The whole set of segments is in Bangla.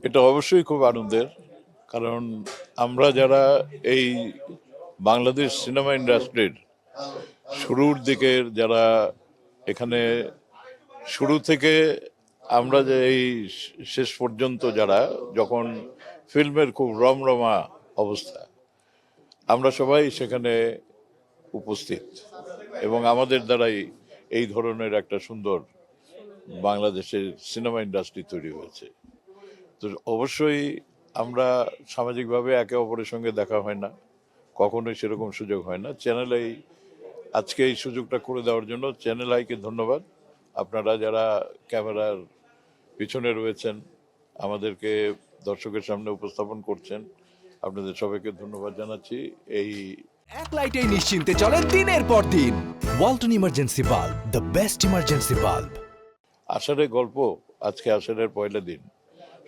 এটা অবশ্যই খুব আনন্দের, কারণ আমরা যারা এই বাংলাদেশ সিনেমা ইন্ডাস্ট্রির শুরুর দিকের যারা এখানে শুরু থেকে আমরা যে এই শেষ পর্যন্ত যারা যখন ফিল্মের খুব রমরমা অবস্থা, আমরা সবাই সেখানে উপস্থিত এবং আমাদের দ্বারাই এই ধরনের একটা সুন্দর বাংলাদেশের সিনেমা ইন্ডাস্ট্রি তৈরি হয়েছে। তো অবশ্যই আমরা সামাজিকভাবে একে অপরের সঙ্গে দেখা হয় না, কখনোই সেরকম সুযোগ হয় না। চ্যানেল আই আজকে এই সুযোগটা করে দেওয়ার জন্য চ্যানেল আইকে ধন্যবাদ। আপনারা যারা ক্যামেরার পিছনে রয়েছেন, আমাদেরকে দর্শকের সামনে উপস্থাপন করছেন, আপনাদের সবাইকে ধন্যবাদ জানাচ্ছি। এই এক লাইটেই নিশ্চিন্তে চলে দিনের পর দিন। Walton emergency bulb, the best emergency bulb. আষাঢ়ের গল্প, আজকে আষাঢ়ের পয়লা দিন,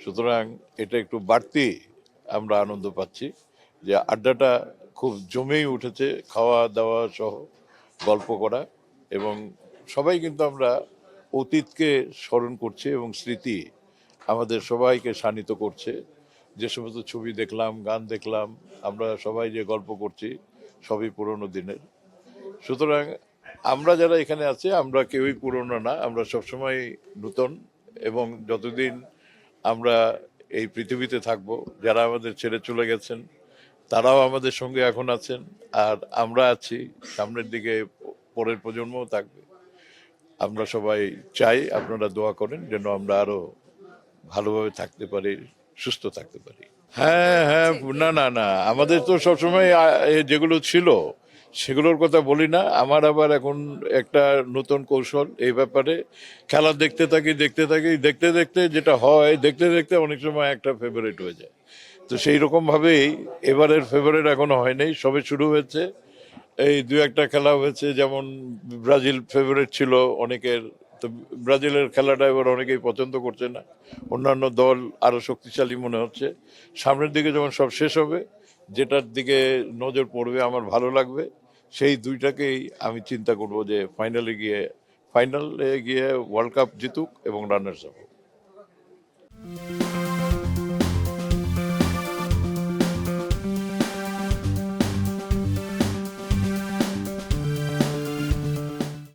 সুতরাং এটা একটু বাড়তি আমরা আনন্দ পাচ্ছি যে আড্ডাটা খুব জমেই উঠেছে, খাওয়া দাওয়া সহ গল্প করা, এবং সবাই কিন্তু আমরা অতীতকে স্মরণ করছি এবং স্মৃতি আমাদের সবাইকে শানিত করছে। যে সমস্ত ছবি দেখলাম, গান দেখলাম, আমরা সবাই যে গল্প করছি সবই পুরনো দিনের। সুতরাং আমরা যারা এখানে আছি আমরা কেউই পুরনো না, আমরা সবসময় নূতন, এবং যতদিন আমরা এই পৃথিবীতে থাকব, যারা আমাদের ছেড়ে চলে গেছেন তারাও আমাদের সঙ্গে এখন আছেন, আর আমরা আছি, সামনের দিকে পরের প্রজন্মও থাকবে। আমরা সবাই চাই আপনারা দোয়া করেন যেন আমরা আরো ভালোভাবে থাকতে পারি, সুস্থ থাকতে পারি। হ্যাঁ হ্যাঁ, না না না, আমাদের তো সবসময় যেগুলো ছিল সেগুলোর কথা বলি না। আমার আবার এখন একটা নতুন কৌশল এই ব্যাপারে, খেলা দেখতে থাকি দেখতে থাকি, দেখতে দেখতে যেটা হয়, দেখতে দেখতে অনেক সময় একটা ফেভারিট হয়ে যায়। তো সেই রকম ভাবেই এবারের ফেভারিট এখনো হয়নি, সবে শুরু হয়েছে। এই দু একটা খেলা হয়েছে, যেমন ব্রাজিল ফেভারিট ছিল অনেকের, তো ব্রাজিলের খেলাটা এবার অনেকেই পছন্দ করছে না, অন্যান্য দল আরো শক্তিশালী মনে হচ্ছে। সামনের দিকে যখন সব শেষ হবে, যেটার দিকে নজর পড়বে আমার ভালো লাগবে, সেই দুইটাকেই আমি চিন্তা করব যে ফাইনালে গিয়ে ওয়ার্ল্ড কাপ জিতুক এবং রানার্স আপ।